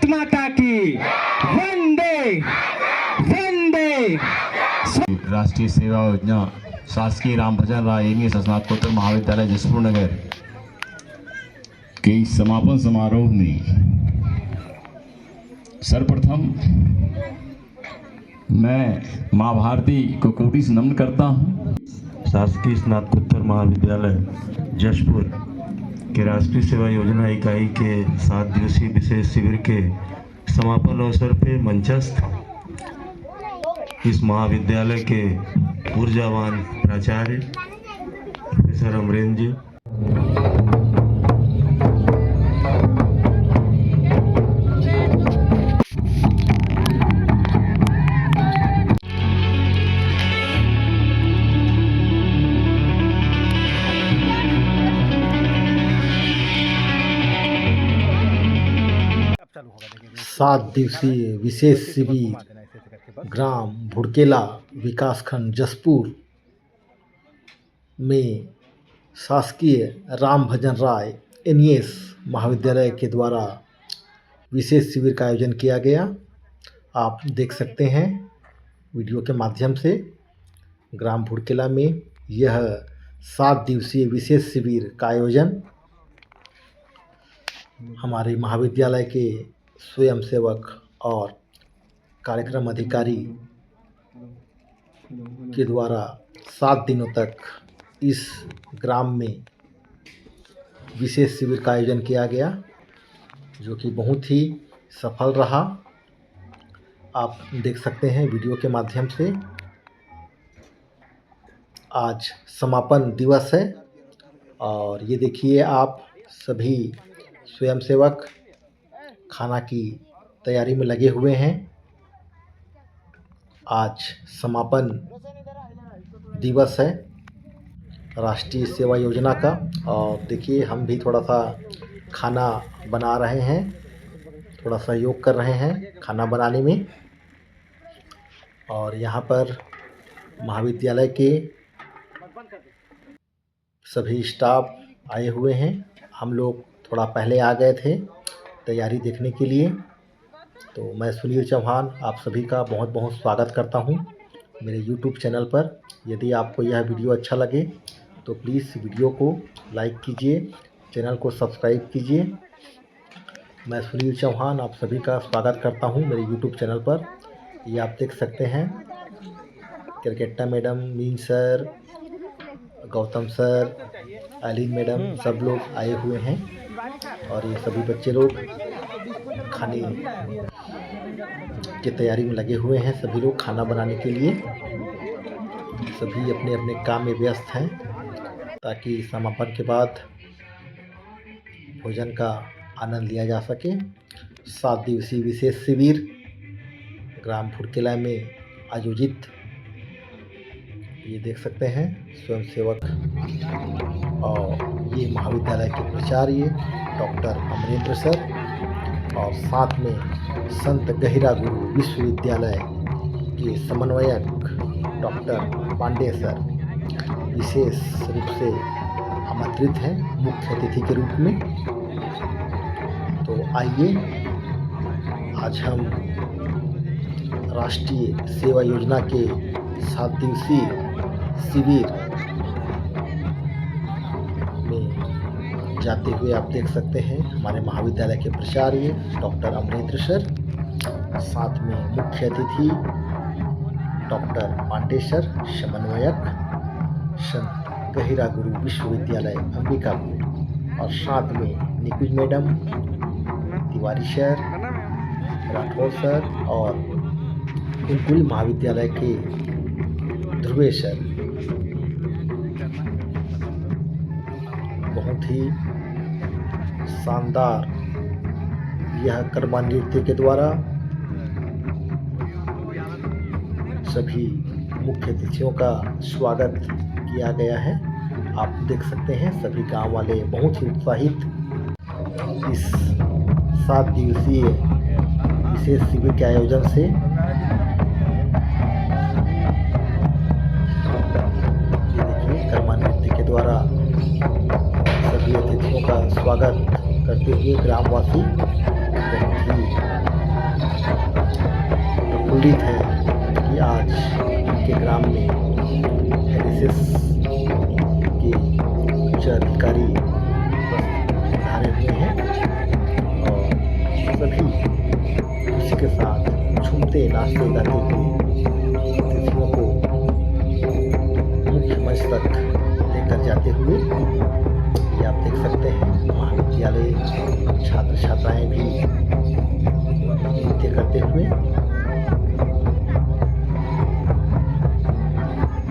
भारत माता की वंदे वंदे। राष्ट्रीय सेवा योजना शासकीय राम भजन राय एनएस स्नातकोत्तर महाविद्यालय जसपुर नगर के इस समापन समारोह में सर्वप्रथम मैं माँ भारती को कोटि से नमन करता हूँ। शासकीय स्नातकोत्तर महाविद्यालय जशपुर के राष्ट्रीय सेवा योजना इकाई के 7 दिवसीय विशेष शिविर के समापन अवसर पर मंचस्थ इस महाविद्यालय के ऊर्जावान प्राचार्य प्रोफेसर अमरेंद्र जी, सात दिवसीय विशेष शिविर ग्राम भुड़केला विकासखंड जसपुर में शासकीय राम भजन राय एनएस महाविद्यालय के द्वारा विशेष शिविर का आयोजन किया गया। आप देख सकते हैं वीडियो के माध्यम से ग्राम भुड़केला में यह 7 दिवसीय विशेष शिविर का आयोजन हमारे महाविद्यालय के स्वयंसेवक और कार्यक्रम अधिकारी के द्वारा 7 दिनों तक इस ग्राम में विशेष शिविर का आयोजन किया गया, जो कि बहुत ही सफल रहा। आप देख सकते हैं वीडियो के माध्यम से। आज समापन दिवस है और ये देखिए आप सभी स्वयंसेवक खाना की तैयारी में लगे हुए हैं। आज समापन दिवस है राष्ट्रीय सेवा योजना का और देखिए हम भी थोड़ा सा खाना बना रहे हैं, थोड़ा सहयोग कर रहे हैं खाना बनाने में। और यहाँ पर महाविद्यालय के सभी स्टाफ आए हुए हैं। हम लोग थोड़ा पहले आ गए थे तैयारी देखने के लिए। तो मैं सुनील चौहान आप सभी का बहुत बहुत स्वागत करता हूं मेरे YouTube चैनल पर। यदि आपको यह वीडियो अच्छा लगे तो प्लीज़ वीडियो को लाइक कीजिए, चैनल को सब्सक्राइब कीजिए। मैं सुनील चौहान आप सभी का स्वागत करता हूं मेरे YouTube चैनल पर। ये आप देख सकते हैं क्रिकेटा मैडम, मीन सर, गौतम सर, आलिन मैडम सब लोग आए हुए हैं और ये सभी बच्चे लोग खाने की तैयारी में लगे हुए हैं। सभी लोग खाना बनाने के लिए सभी अपने अपने काम में व्यस्त हैं ताकि समापन के बाद भोजन का आनंद लिया जा सके। 7 दिवसीय विशेष शिविर ग्राम भुड़केला में आयोजित ये देख सकते हैं स्वयंसेवक और ये महाविद्यालय के प्राचार्य डॉक्टर अमरेंद्र सर और साथ में संत गहिरा गुरु विश्वविद्यालय के समन्वयक डॉक्टर पांडे सर विशेष रूप से आमंत्रित हैं मुख्य अतिथि के रूप में। तो आइए आज हम राष्ट्रीय सेवा योजना के 7 दिवसीय शिविर में जाते हुए आप देख सकते हैं हमारे महाविद्यालय के प्राचार्य डॉक्टर अमरेंद्र सर, साथ में मुख्य अतिथि डॉक्टर पांडे सर, समन्वयक संत गहिरा गुरु विश्वविद्यालय अंबिकापुर और साथ में Nikunj madam, Tiwari sir, Rathore sir और कुलकुल महाविद्यालय के ध्रुवे सर। बहुत ही शानदार यह कर्मा नृत्य के द्वारा सभी मुख्य अतिथियों का स्वागत किया गया है। आप देख सकते हैं सभी गांव वाले बहुत ही उत्साहित इस 7 दिवसीय विशेष शिविर के आयोजन से। ये देखिए कर्मा नृत्य के द्वारा सभी अतिथियों का स्वागत करते हुए ग्रामवासी बहुत ही आनंदित हैं कि आज उनके ग्राम में एनएसएस के उच्च अधिकारी पधारे हुए हैं और सभी खुशी के साथ झूमते नाचते गाते हुए अतिथियों को मुख्य मंच तक लेकर जाते हुए ये आप देख सकते हैं। महाविद्यालय छात्र छात्राएं भी नृत्य करते हुए।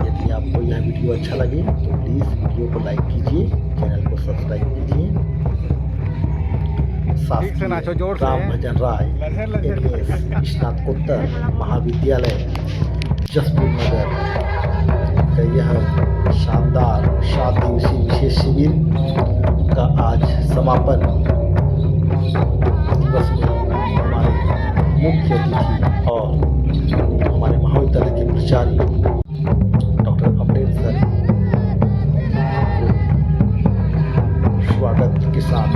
यदि आपको यह वीडियो अच्छा लगे तो प्लीज़ वीडियो को लाइक कीजिए, चैनल को सब्सक्राइब कीजिए। शासकीय राम भजन राय एमएस स्नातकोत्तर महाविद्यालय जसपुर नगर का यह शानदार 7 दिवसीय विशेष शिविर का आज समापन दिवस में हमारे मुख्य अतिथि और हमारे महाविद्यालय के प्राचार्य डॉक्टर अमरेंद्र सर को स्वागत के साथ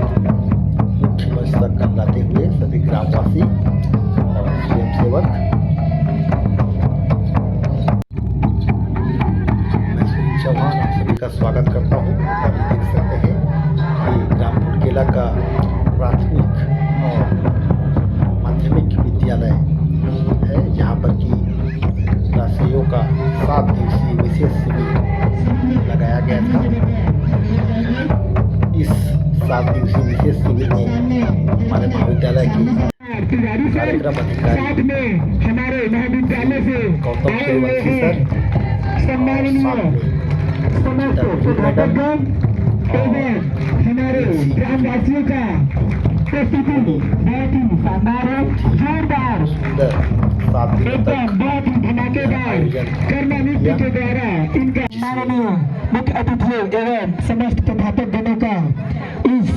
मुख्य मंच तक लाते हुए सभी ग्रामवासी और स्वयंसेवक, मैं सुनील चौहान आप सभी का स्वागत करता हूँ। और देख सकते हैं कि ग्राम भुड़केला का प्राथमिक और माध्यमिक विद्यालय है, जहाँ पर कि राशियों का 7 दिवसीय विशेष शिविर लगाया गया था। इस 7 दिवसीय विशेष शिविर में हमारे महाविद्यालय के कार्यक्रम अधिकारी हमारे महाविद्यालय से गौतम सूर्यवंशी सर, सम्माननीय मैडम हमारे ग्रामवासियों का प्रस्तुति बहुत ही शानदार है, जोरदार, सुंदर 7 दिनों तक बहुत ही धमाकेदार कर्मा नृत्य के द्वारा इनका माननीय मुख्य अतिथियों एवं समस्त प्राध्यापक गणों का इस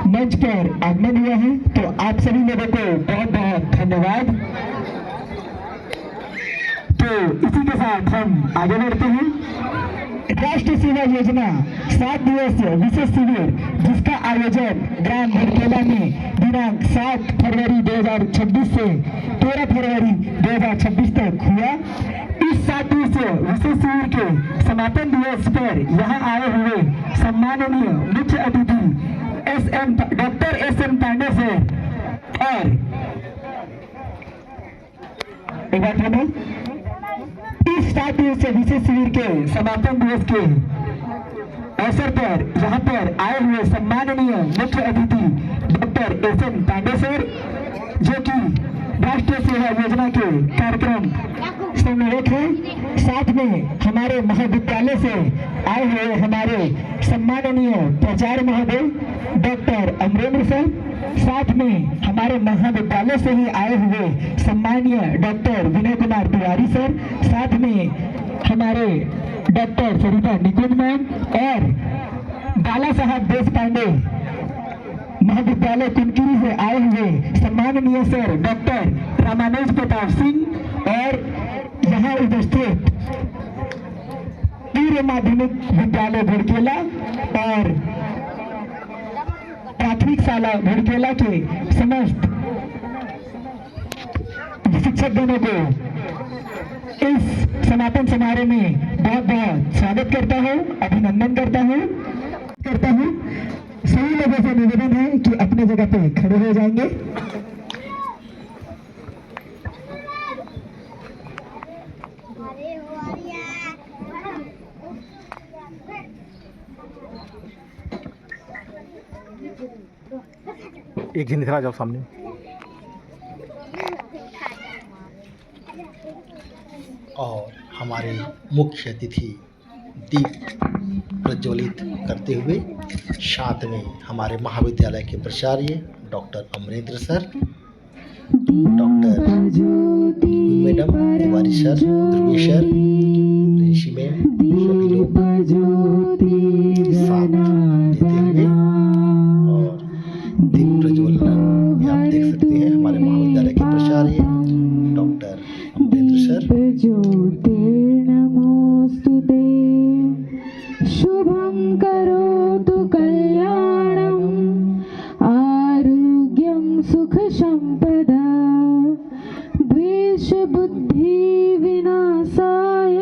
मंच पर आगमन हुआ है, तो आप सभी लोगों को बहुत बहुत धन्यवाद। तो इसी के साथ हम आगे बढ़ते हैं। राष्ट्रीय सेवा योजना 7 दिवसीय विशेष शिविर जिसका आयोजन ग्राम भुड़केला में दिनांक 7 फरवरी 2026 से 13 फरवरी 2026 तक हुआ। इस 7 दिवसीय विशेष शिविर के समापन दिवस पर यहाँ आए हुए सम्माननीय मुख्य अतिथि डॉक्टर एस.एम. पांडे सर और एक बात है, इस 7 दिवसीय विशेष शिविर के समापन दिवस के अवसर पर यहाँ पर आए हुए सम्माननीय मुख्य अतिथि डॉक्टर एस.एम. पांडे सर, जो कि राष्ट्रीय सेवा योजना के कार्यक्रम संयोजक हैं, साथ में हमारे महाविद्यालय से आए हुए हमारे सम्माननीय प्राचार्य महोदय डॉक्टर अमरेंद्र सर, साथ में हमारे महाविद्यालय से ही आए हुए सम्माननीय डॉक्टर विनय कुमार तिवारी सर, साथ में हमारे डॉक्टर सरिता निकुंज मैम और बाला साहब देश पांडे महाविद्यालय कुनकिरी से आए हुए सम्माननीय सर डॉक्टर रामानुज प्रताप सिंह और यहाँ उपस्थित पूर्व माध्यमिक विद्यालय भुड़केला और प्राथमिक शाला भुड़केला के समस्त शिक्षकगणों को इस समापन समारोह में बहुत बहुत स्वागत करता हूँ, अभिनंदन करता हूँ। सभी लोगों से निवेदन है कि अपने जगह पे खड़े हो जाएंगे। एक जन इधर आ जाओ सामने। और हमारे मुख्य अतिथि दीप प्रज्वलित करते हुए साथ में हमारे महाविद्यालय के प्राचार्य doctor Amrendra sir, doctor madam Tiwari sir, Dhruvi sir, Rishi ma'am, सभी लोग साथ देते हुए और दीप प्रज्वलन ये आप देख सकते हैं हमारे महाविद्यालय के प्राचार्य डॉक्टर अमरेंद्र सर। शुभं करोतु कल्याणम् आरोग्यं सुख संपदा द्वेष क्लेश बुद्धि विनाशाय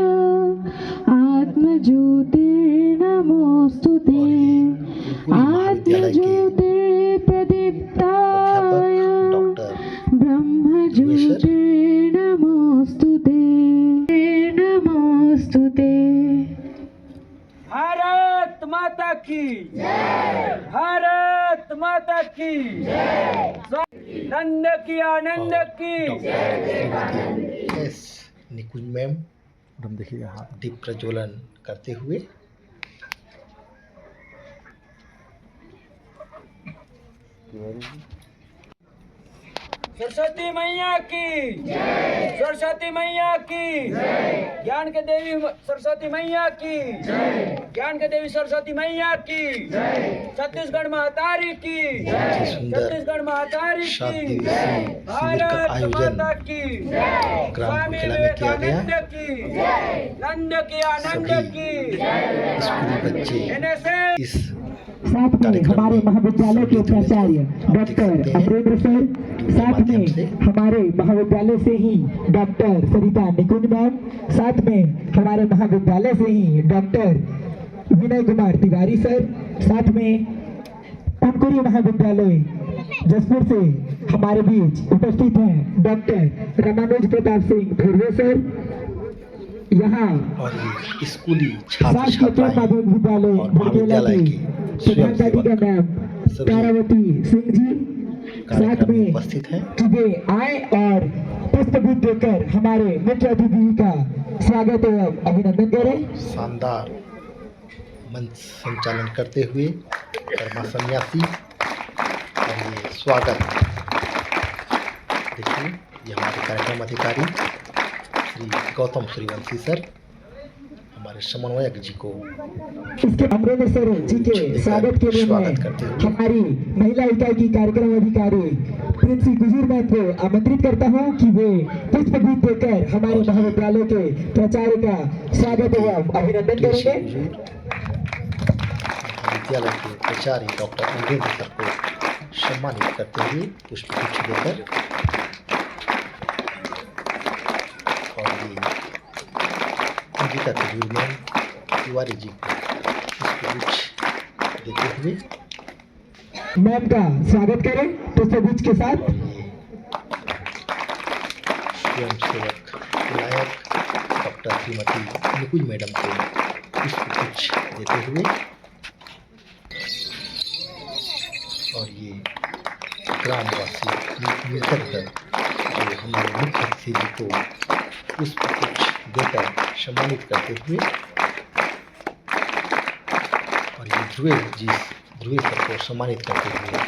आत्मज्योतिर्नमोस्तुते आत्मज्योतिर्प्रदीप्ताय ब्रह्मज्योतिर्नमोस्तुते नमोस्तुते। भारत माता की भारत माता की नंद की आनंद की एस निकुंज मैम देखिए यहाँ दीप प्रज्वलन करते हुए सरस्वती मैया की सरस्वती मैया की ज्ञान के देवी सरस्वती मैया की ज्ञान के देवी सरस्वती मैया की छत्तीसगढ़ महातारी की छत्तीसगढ़ महातारी की भारत माता की स्वामी विवेकानंद की नंद की आनंद की स्कूली बच्चे इस साथ में हमारे महाविद्यालय के प्राचार्य डॉक्टर अमरेंद्र सर, साथ में हमारे महाविद्यालय से ही डॉक्टर सरिता निकुंज मैम, साथ में हमारे महाविद्यालय से ही डॉक्टर विनय कुमार तिवारी सर, साथ में अंकुरी महाविद्यालय जसपुर से हमारे बीच उपस्थित हैं डॉक्टर रामानुज प्रताप सिंह धुर्वे सर, यहाँ और ये स्कूली छात्र शासकीय छात्राएं विद्यालय और महाविद्यालय के प्रधानाध्यापिका मैम तारावती सिंह जी, साथ कार्यक्रम में में उपस्थित हैं। चुके आए और पुष्पगुच्छ देकर हमारे मुख्य अतिथि का स्वागत एवं अभिनंदन करें। शानदार मंच संचालन करते हुए कर्मा सन्यासी और ये स्वागत देखिए ये हमारे कार्यक्रम अधिकारी श्री गौतम सूर्यवंशी सर हमारे समन्वयक जी को इसके अमरेंद्र सर जी के स्वागत के लिए मैं स्वागत करते हुए हमारी महिला इकाई की कार्यक्रम अधिकारी प्रिंसी गुजूर मैम को आमंत्रित करता हूं कि वे पुष्पगुच्छ देकर हमारे महाविद्यालय के प्राचार्य का स्वागत एवं अभिनंदन करेंगे। विद्यालय के प्राचार्य डॉक्टर अमरेंद्र सर को सम्मानित करते हुए पुष्पगुच्छ देकर और ये अंकिता तिवारी जी को पुष्पगुच्छ देते हुए मैम का स्वागत करें पुष्पगुच्छ के साथ। स्वयंसेवक विनायक डॉक्टर श्रीमती निकुंज मैडम को पुष्पगुच्छ देते हुए और ये ग्रामवासी मिलकर जो हमारे मुख्य अतिथि जी को पुष्पगुच्छ देकर सम्मानित करते हुए और ये ध्रुवे सर को सम्मानित करते हुए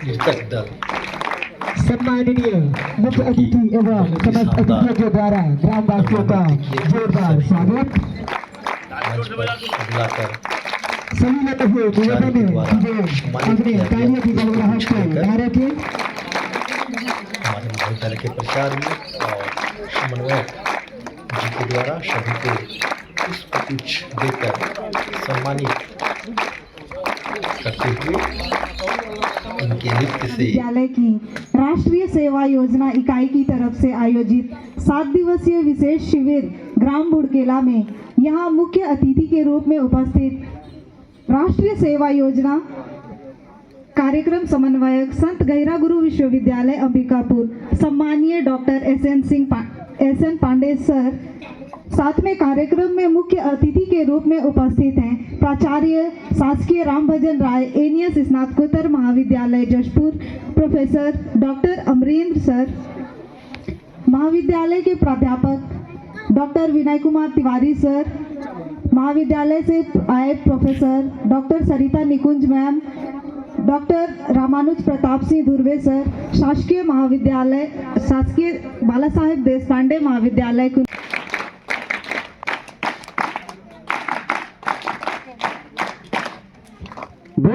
निकट दल सम्माननीय मुख्य अतिथि एवं समस्त अतिथियों के द्वारा ग्रामवासियों का जोरदार स्वागत। बुलाकर सभी लगे हुए निवेदन है कि वे अपने कार्य की बलराहट को बनाए रखें। हमारे महाविद्यालय के प्राचार्य और समन्वयक जी के द्वारा सभी को पुष्पगुच्छ देकर सम्मानित करते हुए उनके नृत्य से विद्यालय की राष्ट्रीय सेवा योजना इकाई की तरफ से आयोजित 7 दिवसीय विशेष शिविर ग्राम बुड़केला में यहाँ मुख्य अतिथि के रूप में उपस्थित राष्ट्रीय सेवा योजना कार्यक्रम समन्वयक संत गहिरा गुरु विश्वविद्यालय अंबिकापुर सम्मानीय डॉक्टर एस.एन. पांडे सर, साथ में कार्यक्रम में मुख्य अतिथि के रूप में उपस्थित हैं प्राचार्य शासकीय रामभजन राय एनियस स्नातकोत्तर महाविद्यालय Jashpur professor doctor Amrendra sir, महाविद्यालय के प्राध्यापक डॉक्टर विनय कुमार तिवारी सर, महाविद्यालय से आए professor doctor Sarita Nikunj ma'am, doctor Ramanuj Pratap Singh Dhurve sir, शासकीय बाला साहेब देशपांडे महाविद्यालय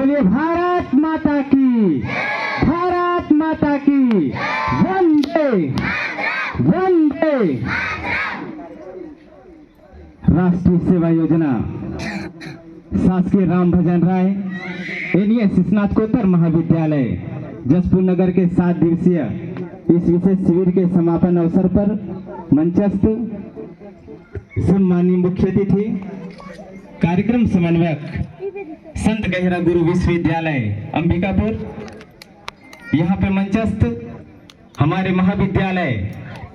बोलिए भारत माता की, भारत माता की वंदे वंदे। राष्ट्रीय सेवा योजना शासकीय राम भजन राय एनएस स्नातकोत्तर महाविद्यालय जशपुर नगर के 7 दिवसीय इस विशेष शिविर के समापन अवसर पर मंचस्थ सम्माननीय मुख्य अतिथि कार्यक्रम समन्वयक संत गहरा गुरु विश्वविद्यालय अंबिकापुर, यहाँ पे मंचस्थ हमारे महाविद्यालय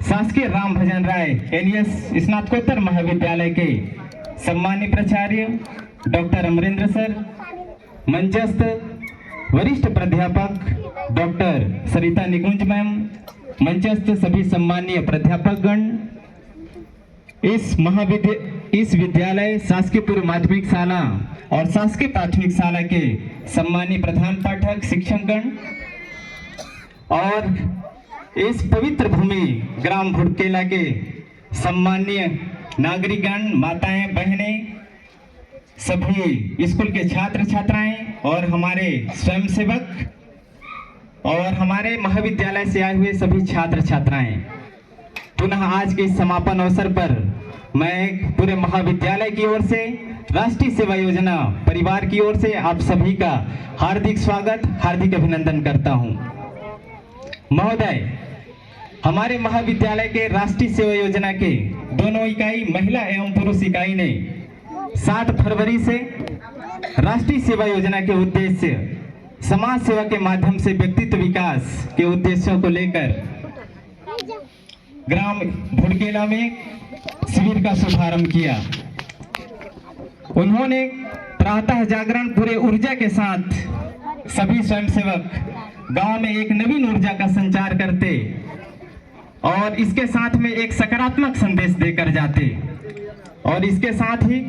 शासकीय राम भजन राय एनएस स्नातकोत्तर महाविद्यालय के सम्मानित प्राचार्य डॉक्टर अमरेंद्र सर, मंचस्थ वरिष्ठ प्राध्यापक डॉक्टर सरिता निकुंज मैम, मंचस्थ सभी सम्मानीय प्राध्यापकगण, इस विद्यालय शासकीय पूर्व माध्यमिक शाला और शासकीय प्राथमिक शाला के सम्मानीय प्रधान पाठक शिक्षकगण और इस पवित्र भूमि ग्राम भुड़केला के सम्मानीय नागरिकगण, माताएं, बहनें, सभी स्कूल के छात्र छात्राएं और हमारे स्वयंसेवक और हमारे महाविद्यालय से आए हुए सभी छात्र छात्राएं, पुनः आज के समापन अवसर पर मैं पूरे महाविद्यालय की ओर से राष्ट्रीय सेवा योजना परिवार की ओर से आप सभी का हार्दिक स्वागत, हार्दिक अभिनंदन करता हूं। महोदय, हमारे महाविद्यालय के राष्ट्रीय सेवा योजना के दोनों इकाई महिला एवं पुरुष इकाई ने 7 फरवरी से राष्ट्रीय सेवा योजना के उद्देश्य समाज सेवा के माध्यम से व्यक्तित्व विकास के उद्देश्यों को लेकर ग्राम भुड़केला में शिविर का शुभारंभ किया। उन्होंने प्रातः जागरण पूरे ऊर्जा के साथ सभी स्वयंसेवक गांव में एक नवीन ऊर्जा का संचार करते और इसके साथ में एक सकारात्मक संदेश देकर जाते और इसके साथ ही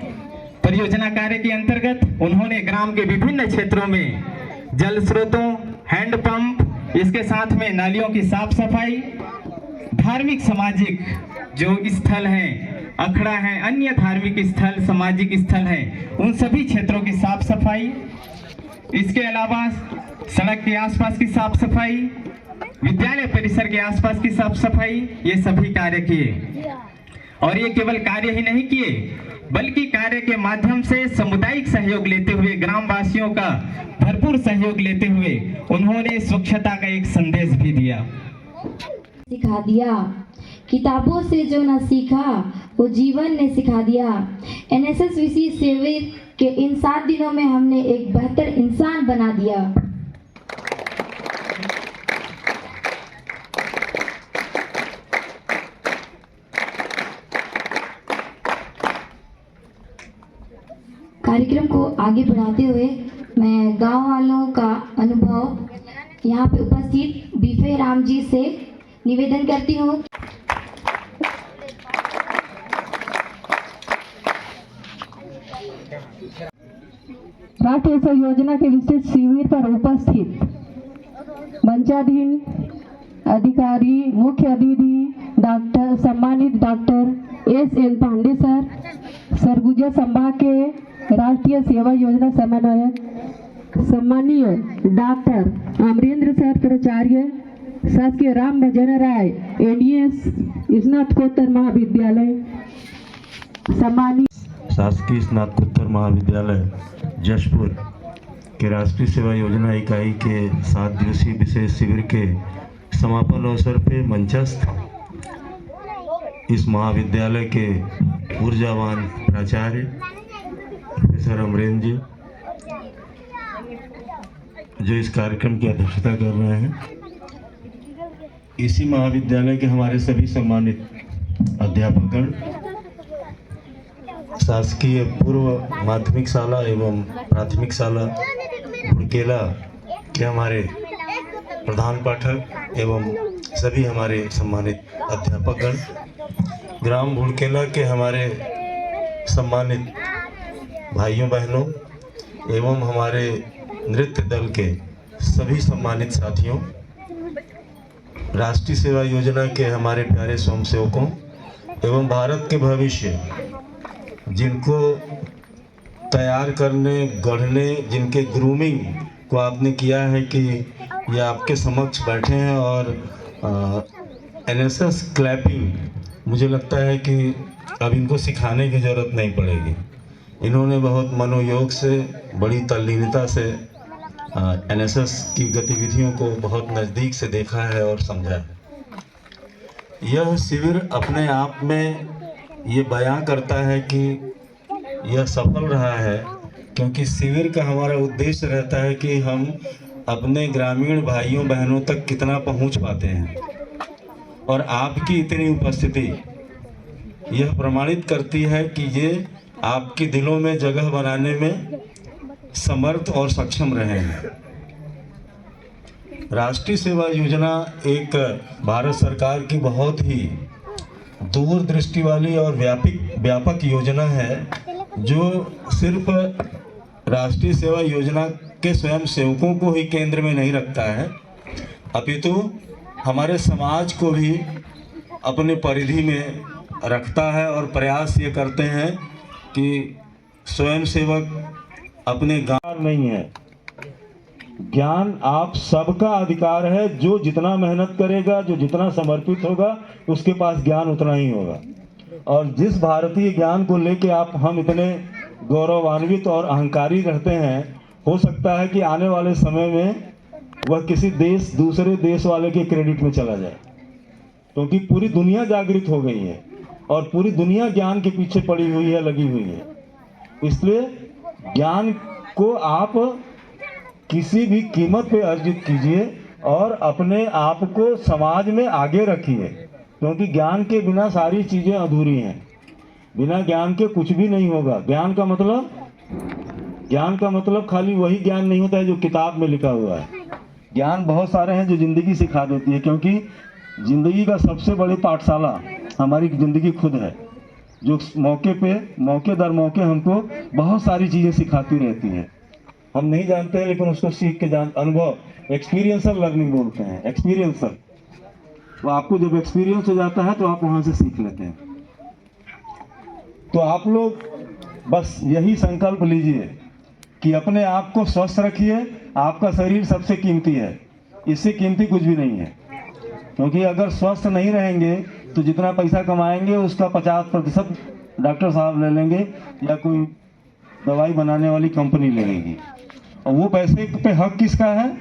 परियोजना कार्य के अंतर्गत उन्होंने ग्राम के विभिन्न क्षेत्रों में जल स्रोतों, हैंडपंप, इसके साथ में नालियों की साफ सफाई, धार्मिक सामाजिक जो स्थल हैं, अखड़ा है, अन्य धार्मिक स्थल, सामाजिक स्थल हैं, उन सभी क्षेत्रों की साफ सफाई, इसके अलावा सड़क के आसपास की साफ सफाई, विद्यालय परिसर के आसपास की साफ सफाई, ये सभी कार्य किए। और ये केवल कार्य ही नहीं किए बल्कि कार्य के माध्यम से सामुदायिक सहयोग लेते हुए, ग्रामवासियों का भरपूर सहयोग लेते हुए उन्होंने स्वच्छता का एक संदेश भी दिया। सिखा दिया, किताबों से जो न सीखा वो जीवन ने सिखा दिया। एनएसएस विशेष शिविर के इन 7 दिनों में हमने एक बेहतर इंसान बना दिया। कार्यक्रम को आगे बढ़ाते हुए मैं गांव वालों का अनुभव यहाँ पे उपस्थित बीफे राम जी से निवेदन करती हूँ। राष्ट्रीय सेवा योजना के विशेष शिविर पर उपस्थित मंचाधीन अधिकारी, मुख्य अतिथि डॉक्टर सम्मानित doctor S N. Pandey sir, Surguja संभाग के राष्ट्रीय सेवा योजना समन्वयक सम्मानीय डॉक्टर अमरेंद्र सर प्राचार्य, शासकीय राम भजन राय एनएस स्नातकोत्तर महाविद्यालय, सम्मानीय शासकीय स्नातकोत्तर महाविद्यालय जशपुर के राष्ट्रीय सेवा योजना इकाई के 7 दिवसीय विशेष शिविर के समापन अवसर पे मंचस्थ इस महाविद्यालय के ऊर्जावान प्राचार्य प्रोफेसर अमरेंद्र जी, जो इस कार्यक्रम की अध्यक्षता कर रहे हैं, इसी महाविद्यालय के हमारे सभी सम्मानित अध्यापकगण, शासकीय पूर्व माध्यमिक शाला एवं प्राथमिक शाला भुड़केला के हमारे प्रधान पाठक एवं सभी हमारे सम्मानित अध्यापकगण, ग्राम भुड़केला के हमारे सम्मानित भाइयों बहनों एवं हमारे नृत्य दल के सभी सम्मानित साथियों, राष्ट्रीय सेवा योजना के हमारे प्यारे स्वयंसेवकों एवं भारत के भविष्य जिनको तैयार करने, गढ़ने, जिनके ग्रूमिंग को आपने किया है कि ये आपके समक्ष बैठे हैं और एनएसएस क्लैपिंग, मुझे लगता है कि अब इनको सिखाने की ज़रूरत नहीं पड़ेगी। इन्होंने बहुत मनोयोग से, बड़ी तल्लीनता से एनएसएस की गतिविधियों को बहुत नज़दीक से देखा है और समझा है। यह शिविर अपने आप में ये बयां करता है कि यह सफल रहा है, क्योंकि शिविर का हमारा उद्देश्य रहता है कि हम अपने ग्रामीण भाइयों बहनों तक कितना पहुंच पाते हैं, और आपकी इतनी उपस्थिति यह प्रमाणित करती है कि ये आपके दिलों में जगह बनाने में समर्थ और सक्षम रहे हैं। राष्ट्रीय सेवा योजना एक भारत सरकार की बहुत ही दूरदृष्टि वाली और व्यापक योजना है, जो सिर्फ राष्ट्रीय सेवा योजना के स्वयं सेवकों को ही केंद्र में नहीं रखता है, अपितु हमारे समाज को भी अपने परिधि में रखता है। और प्रयास ये करते हैं कि स्वयं सेवक अपने गांव नहीं है, ज्ञान आप सबका अधिकार है। जो जितना मेहनत करेगा, जो जितना समर्पित होगा, उसके पास ज्ञान उतना ही होगा। और जिस भारतीय ज्ञान को लेके हम इतने गौरवान्वित और अहंकारी रहते हैं, हो सकता है कि आने वाले समय में वह किसी दूसरे देश वाले के क्रेडिट में चला जाए, क्योंकि पूरी दुनिया जागृत हो गई है और पूरी दुनिया ज्ञान के पीछे पड़ी हुई है, लगी हुई है। इसलिए ज्ञान को आप किसी भी कीमत पे अर्जित कीजिए और अपने आप को समाज में आगे रखिए, क्योंकि ज्ञान के बिना सारी चीज़ें अधूरी हैं। बिना ज्ञान के कुछ भी नहीं होगा। ज्ञान का मतलब खाली वही ज्ञान नहीं होता है जो किताब में लिखा हुआ है। ज्ञान बहुत सारे हैं जो ज़िंदगी सिखा देती है, क्योंकि ज़िंदगी का सबसे बड़ी पाठशाला हमारी ज़िंदगी खुद है, जो मौके दर मौके हमको बहुत सारी चीज़ें सिखाती रहती है। हम नहीं जानते हैं, लेकिन उसको सीख के अनुभव, एक्सपीरियंसल लर्निंग बोलते हैं। एक्सपीरियंसल, तो आपको जब एक्सपीरियंस हो जाता है तो आप वहाँ से सीख लेते हैं। तो आप लोग बस यही संकल्प लीजिए कि अपने आप को स्वस्थ रखिए। आपका शरीर सबसे कीमती है, इससे कीमती कुछ भी नहीं है। क्योंकि अगर स्वस्थ नहीं रहेंगे तो जितना पैसा कमाएंगे उसका 50% डॉक्टर साहब ले लेंगे या कोई दवाई बनाने वाली कंपनी ले लेगी। और वो पैसे पे हक किसका है?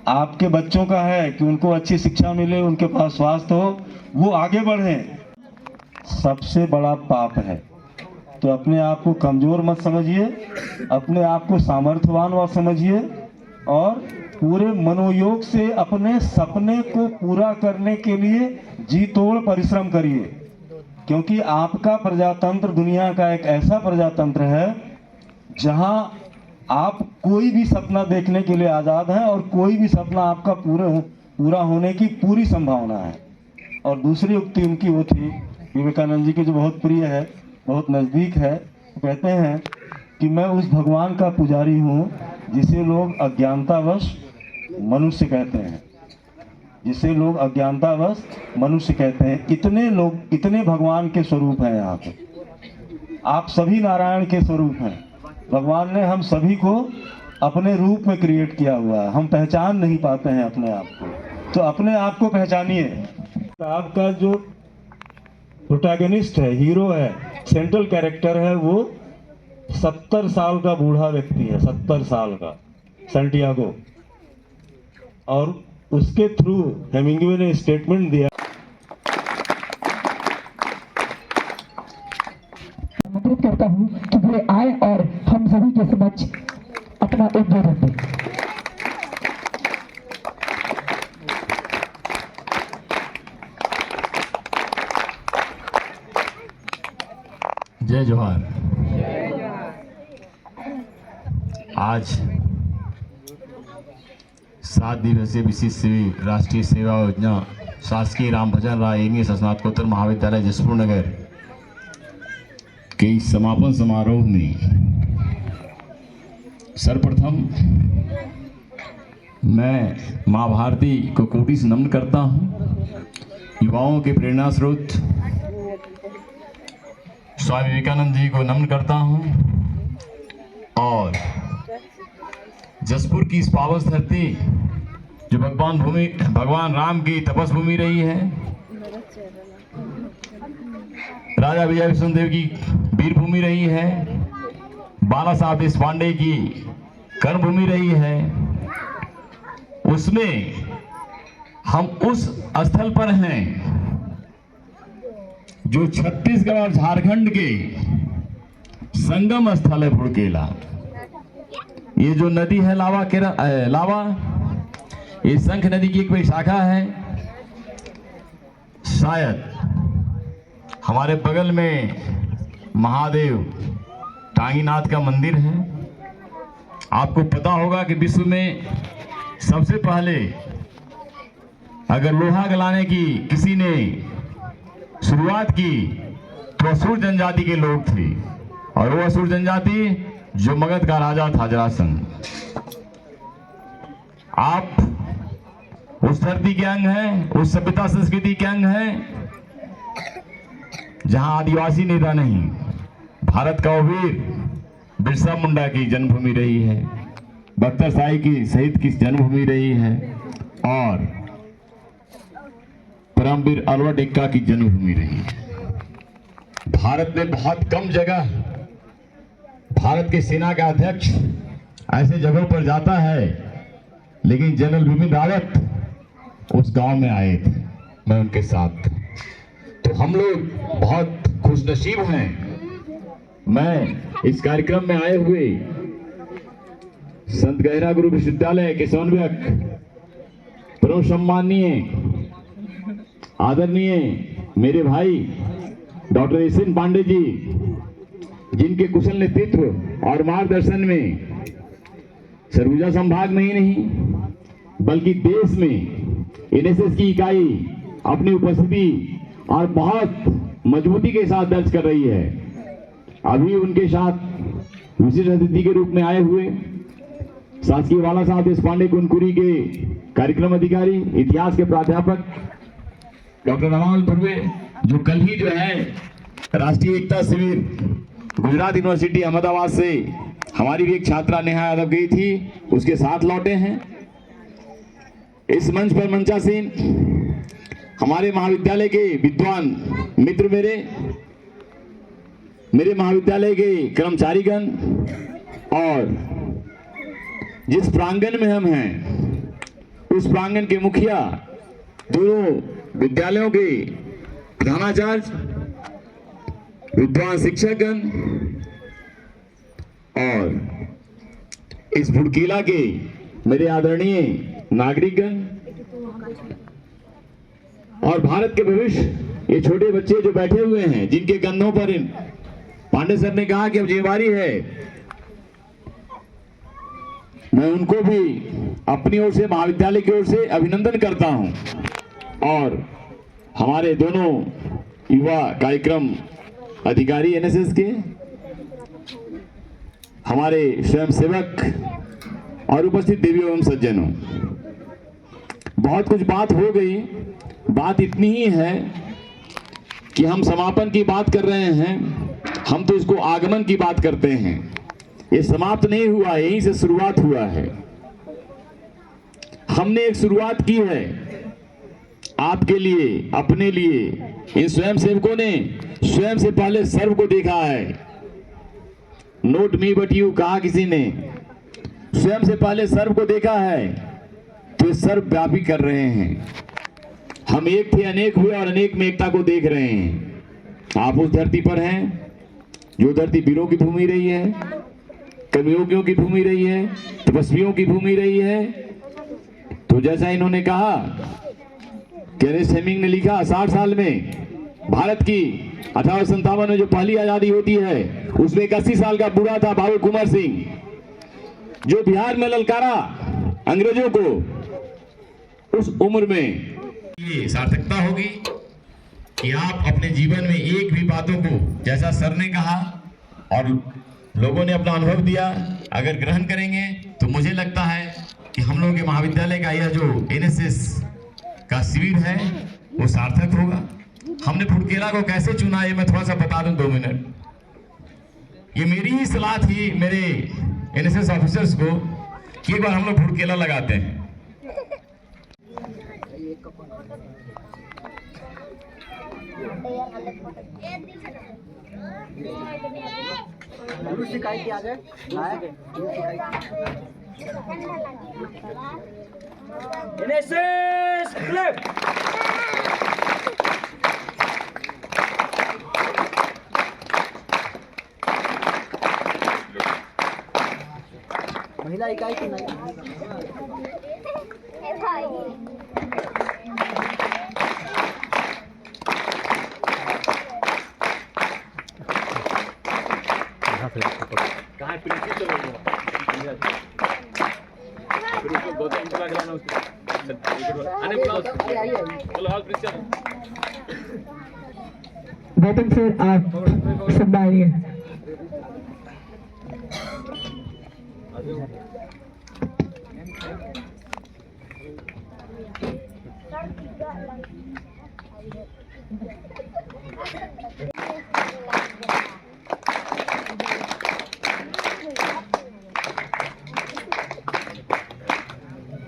आपके बच्चों का है कि उनको अच्छी शिक्षा मिले, उनके पास स्वास्थ्य हो, वो आगे बढ़ें। सबसे बड़ा पाप है। तो अपने आप को कमज़ोर मत समझिए, अपने आप को सामर्थ्यवान मत समझिए और पूरे मनोयोग से अपने सपने को पूरा करने के लिए जी तोड़ परिश्रम करिए। क्योंकि आपका प्रजातंत्र दुनिया का एक ऐसा प्रजातंत्र है जहां आप कोई भी सपना देखने के लिए आज़ाद हैं और कोई भी सपना आपका पूरा होने की पूरी संभावना है। और दूसरी उक्ति उनकी वो थी, विवेकानंद जी की, जो बहुत प्रिय है, बहुत नज़दीक है। कहते हैं कि मैं उस भगवान का पुजारी हूँ जिसे लोग अज्ञानतावश मनुष्य कहते हैं, जिसे लोग अज्ञानतावश मनुष्य कहते हैं। इतने भगवान के स्वरूप हैं यहाँ पे। आप सभी नारायण के स्वरूप हैं। भगवान ने हम सभी को अपने रूप में क्रिएट किया हुआ है। हम पहचान नहीं पाते हैं अपने आप को, तो अपने आप को पहचानिए। आपका जो प्रोटैगनिस्ट है, हीरो है, सेंट्रल कैरेक्टर है, वो 70 साल का बूढ़ा व्यक्ति है, 70 साल का, सैंटियागो। और उसके थ्रू हेमिंग्वे ने स्टेटमेंट दिया। आमंत्रित करता हूं कि वे आए और हम सभी के समक्ष अपना उद्बोधन दें। जय जोहार। आज 7 दिवसीय विशेष शिविर राष्ट्रीय सेवा योजना शासकीय राम भजन राय एवं स्नातकोत्तर महाविद्यालय जशपुर नगर के इस समापन समारोह में सर्वप्रथम मैं माँ भारती को कोटि से नमन करता हूँ। युवाओं के प्रेरणा स्रोत स्वामी विवेकानंद जी को नमन करता हूँ। और जसपुर की इस पावन धरती जो भगवान राम की तपस भूमि रही है, राजा विजय विष्णुदेव की वीर भूमि रही है, बाला साहब देशपांडे की कर्म भूमि रही है, उसमें हम उस स्थल पर हैं जो छत्तीसगढ़ और झारखंड के संगम स्थल है भुड़केला। ये जो नदी है लावा, ये शंख नदी की एक शाखा है। शायद हमारे बगल में महादेव टांगीनाथ का मंदिर है। आपको पता होगा कि विश्व में सबसे पहले अगर लोहा गलाने की किसी ने शुरुआत की तो असुर जनजाति के लोग थे, और वो असुर जनजाति जो मगध का राजा था जरासंध। आप उस धरती के अंग हैं, उस सभ्यता संस्कृति के अंग हैं जहां आदिवासी नेता नहीं, भारत का वीर बिरसा मुंडा की जन्मभूमि रही है, बख्तर साई की शहीद की जन्मभूमि रही है, और परमवीर अलवर एक्का की जन्मभूमि रही है। भारत में बहुत कम जगह भारत के सेना का अध्यक्ष ऐसे जगहों पर जाता है, लेकिन जनरल बिपिन रावत उस गांव में आए थे, मैं उनके साथ। तो हम लोग बहुत खुशनसीब हैं। मैं इस कार्यक्रम में आए हुए संत गहरा गुरु विश्वविद्यालय के समन्वयक परम सम्माननीय आदरणीय मेरे भाई डॉक्टर एसएन पांडे जी, जिनके कुशल नेतृत्व और मार्गदर्शन में सरगुजा संभाग में ही नहीं बल्कि देश में एनएसएस की इकाई अपनी उपस्थिति और बहुत मजबूती के साथ दर्ज कर रही है। अभी उनके साथ विशेष अतिथि के रूप में आए हुए शासकीय बाला साहब देशपांडे कुनकुरी के कार्यक्रम अधिकारी, इतिहास के प्राध्यापक डॉक्टर रामाल धुर्वे, जो कल ही जो है राष्ट्रीय एकता शिविर गुजरात यूनिवर्सिटी अहमदाबाद से हमारी भी एक छात्रा नेहा यादव गई थी, उसके साथ लौटे हैं। इस मंच पर मंचासीन हमारे महाविद्यालय के विद्वान मित्र, मेरे महाविद्यालय के कर्मचारीगण, और जिस प्रांगण में हम हैं उस प्रांगण के मुखिया, दोनों विद्यालयों के प्रधानाचार्य, विद्वान शिक्षकगण, और इस भुड़केला के मेरे आदरणीय नागरिकगण, और भारत के भविष्य ये छोटे बच्चे जो बैठे हुए हैं, जिनके कंधों पर पांडे सर ने कहा कि अब जिम्मेदारी है, मैं उनको भी अपनी ओर से, महाविद्यालय की ओर से अभिनंदन करता हूं। और हमारे दोनों युवा कार्यक्रम अधिकारी एनएसएस के, हमारे स्वयंसेवक और उपस्थित देवियों एवं सज्जनों, बहुत कुछ बात हो गई। बात इतनी ही है कि हम समापन की बात कर रहे हैं, हम तो इसको आगमन की बात करते हैं। ये समाप्त नहीं हुआ, यहीं से शुरुआत हुआ है। हमने एक शुरुआत की है आपके लिए, अपने लिए। इन स्वयं सेवकों ने स्वयं से पहले सर्व को देखा है। नोट मी बट यू कहा किसी ने, स्वयं से पहले सर्व को देखा है, तो सर्वव्यापी कर रहे हैं। हम एक थे अनेक हुए और अनेक में एकता को देख रहे हैं। आप उस धरती पर हैं जो धरती वीरों की भूमि रही है, कर्मयोगियों की भूमि रही है, तपस्वियों की भूमि रही है। तो जैसा इन्होंने कहा, कैरेस हेमिंग ने लिखा, 60 साल में भारत की 1857 में जो पहली आजादी होती है, उसमें 81 साल का बूढ़ा था बाबू कुंवर सिंह, जो बिहार में ललकारा अंग्रेजों को। उस उम्र में ये सार्थकता होगी कि आप अपने जीवन में एक भी बातों को, जैसा सर ने कहा और लोगों ने अपना अनुभव दिया, अगर ग्रहण करेंगे तो मुझे लगता है कि हम लोगों के महाविद्यालय का यह जो एनएसएस का शिविर है वो सार्थक होगा। हमने भुड़केला को कैसे चुना, ये मैं थोड़ा सा बता दूं, 2 मिनट। ये मेरी ही सलाह थी मेरे एनएसएस ऑफिसर्स को कि एक बार हम लोग भुड़केला लगाते हैं। NSS Club. महिला इकाई की नहीं कहाँ प्रिंसिपल गौतम बुला के लाना उसको आने बुलाओ बोलो हाल प्रिंसिपल गौतम सर आप संभालिए।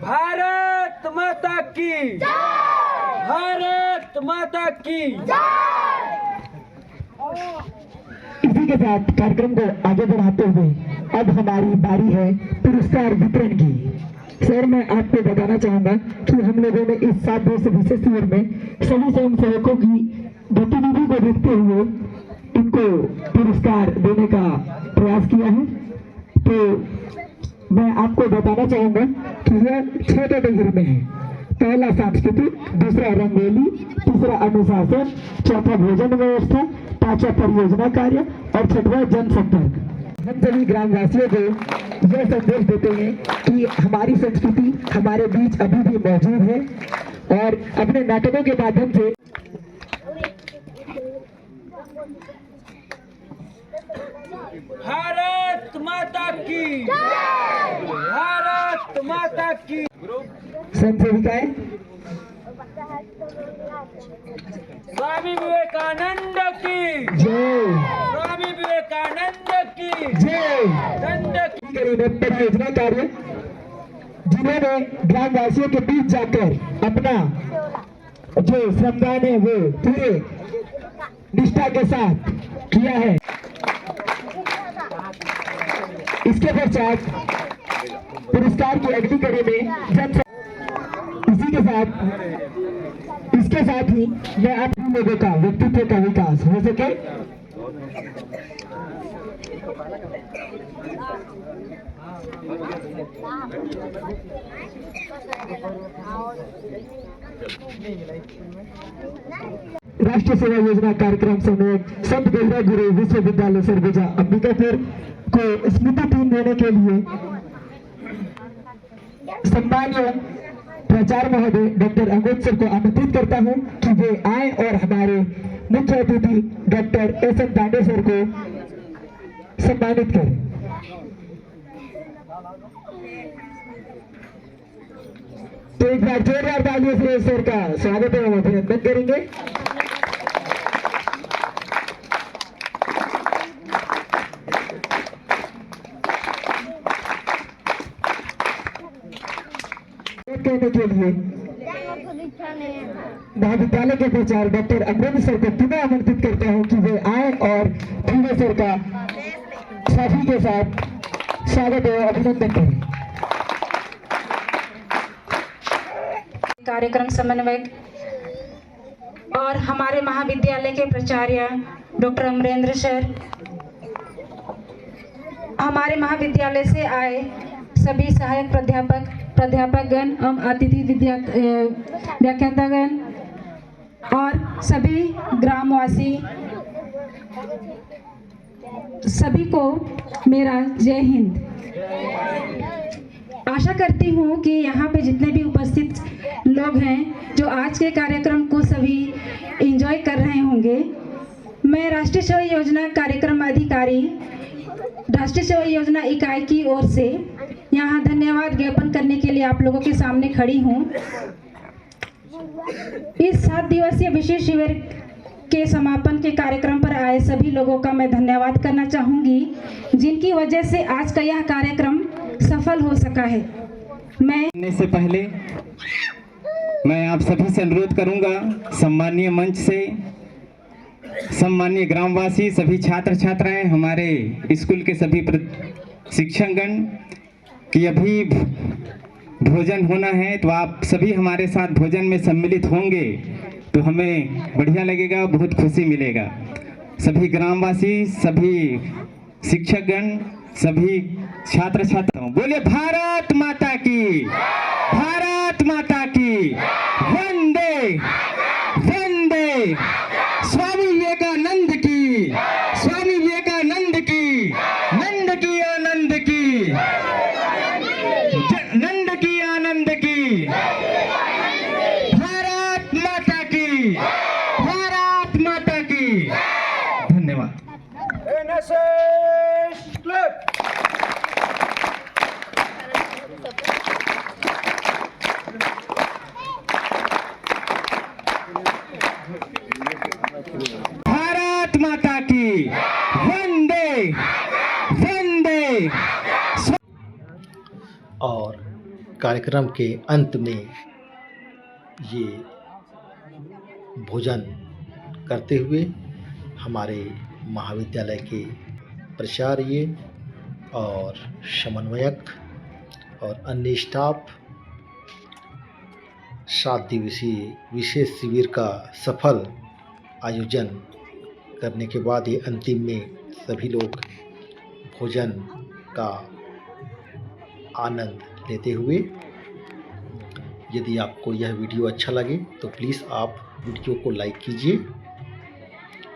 भारत माता की भारत माता की इसी के साथ कार्यक्रम को आगे बढ़ाते हुए अब हमारी बारी है पुरस्कार वितरण की। सर मैं आपको बताना चाहूंगा कि हम लोगों ने इस 7 दिवसीय विशेष शिविर में सभी स्वयं सेवकों की गतिविधि को देखते हुए इनको पुरस्कार देने का प्रयास किया है। तो मैं आपको बताना चाहूंगा कि यह 6 कैटेगरी में है। पहला सांस्कृतिक, दूसरा रंगोली, तीसरा अनुशासन, चौथा भोजन व्यवस्था, पांचवा परियोजना कार्य और छठवां जनसंपर्क। हम सभी ग्रामवासियों को यह संदेश देते हैं कि हमारी संस्कृति हमारे बीच अभी भी मौजूद है और अपने नाटकों के माध्यम से भारत माता की भारत माता की स्वयं सेविकाएं स्वामी विवेकानंद की जय, स्वामी विवेकानंद की जय। दंड की करीब परियोजना कार्य जिन्होंने ग्रामवासियों के बीच जाकर अपना जो श्रमदान है वो पूरे निष्ठा के साथ किया है। इसके पश्चात पुरस्कार की अगली कड़ी में इसके साथ ही मैं आप लोगों का व्यक्तित्व का विकास हो सके राष्ट्रीय सेवा योजना कार्यक्रम समेत संत गंगा गुरु विश्वविद्यालय सरगुजा अंबिकापुर को स्मृति चिन्ह देने के लिए सम्मानीय प्राचार्य महोदय डॉक्टर अमृत सर को आमंत्रित करता हूं कि वे आए और हमारे मुख्य अतिथि डॉक्टर एस.एन. पांडे सर को सम्मानित करें। तो एक बार जोरदार तालियों से सर का स्वागत एवं अभिनंदन करेंगे। कहने के लिए महाविद्यालय के प्राचार्य डॉक्टर अमृत सर को पुनः आमंत्रित करता हूं कि वे आए और पीवे सर का सभी के साथ स्वागत एवं अभिनंदन करें। कार्यक्रम समन्वयक और हमारे महाविद्यालय के प्राचार्य डॉक्टर अमरेंद्र सर, हमारे महाविद्यालय से आए सभी सहायक प्राध्यापकगण एवं अतिथि व्याख्यातागण और सभी ग्रामवासी, सभी को मेरा जय हिंद। आशा करती हूँ कि यहाँ पे जितने भी उपस्थित लोग हैं जो आज के कार्यक्रम को सभी एंजॉय कर रहे होंगे। मैं राष्ट्रीय सेवा योजना कार्यक्रम अधिकारी राष्ट्रीय सेवा योजना इकाई की ओर से यहाँ धन्यवाद ज्ञापन करने के लिए आप लोगों के सामने खड़ी हूँ। इस 7 दिवसीय विशेष शिविर के समापन के कार्यक्रम पर आए सभी लोगों का मैं धन्यवाद करना चाहूँगी, जिनकी वजह से आज का यह कार्यक्रम सफल हो सका है। करने से पहले मैं आप सभी से अनुरोध करूंगा, सम्मानीय मंच से सम्मानीय ग्रामवासी, सभी छात्र छात्राएं, हमारे स्कूल के सभी शिक्षकगण कि अभी भोजन होना है, तो आप सभी हमारे साथ भोजन में सम्मिलित होंगे तो हमें बढ़िया लगेगा, बहुत खुशी मिलेगा। सभी ग्रामवासी, सभी शिक्षकगण, सभी छात्र छात्राओं, बोले भारत माता की, भारत माता की, वंदे वंदे, स्वामी विवेकानंद की, स्वामी विवेकानंद की, नंद की आनंद की, नंद की आनंद की, भारत माता की, भारत माता की। धन्यवाद। NSS Club. भारत माता की, वंदे वंदे। और कार्यक्रम के अंत में ये भोजन करते हुए हमारे महाविद्यालय के प्राचार्य और समन्वयक और अन्य स्टाफ 7 दिवसीय विशेष शिविर का सफल आयोजन करने के बाद ये अंतिम में सभी लोग भोजन का आनंद लेते हुए, यदि आपको यह वीडियो अच्छा लगे तो प्लीज़ आप वीडियो को लाइक कीजिए।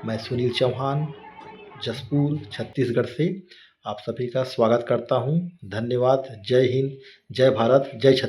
मैं सुनील चौहान, जशपुर, छत्तीसगढ़ से आप सभी का स्वागत करता हूं। धन्यवाद। जय हिंद, जय भारत, जय छत्तीसगढ़।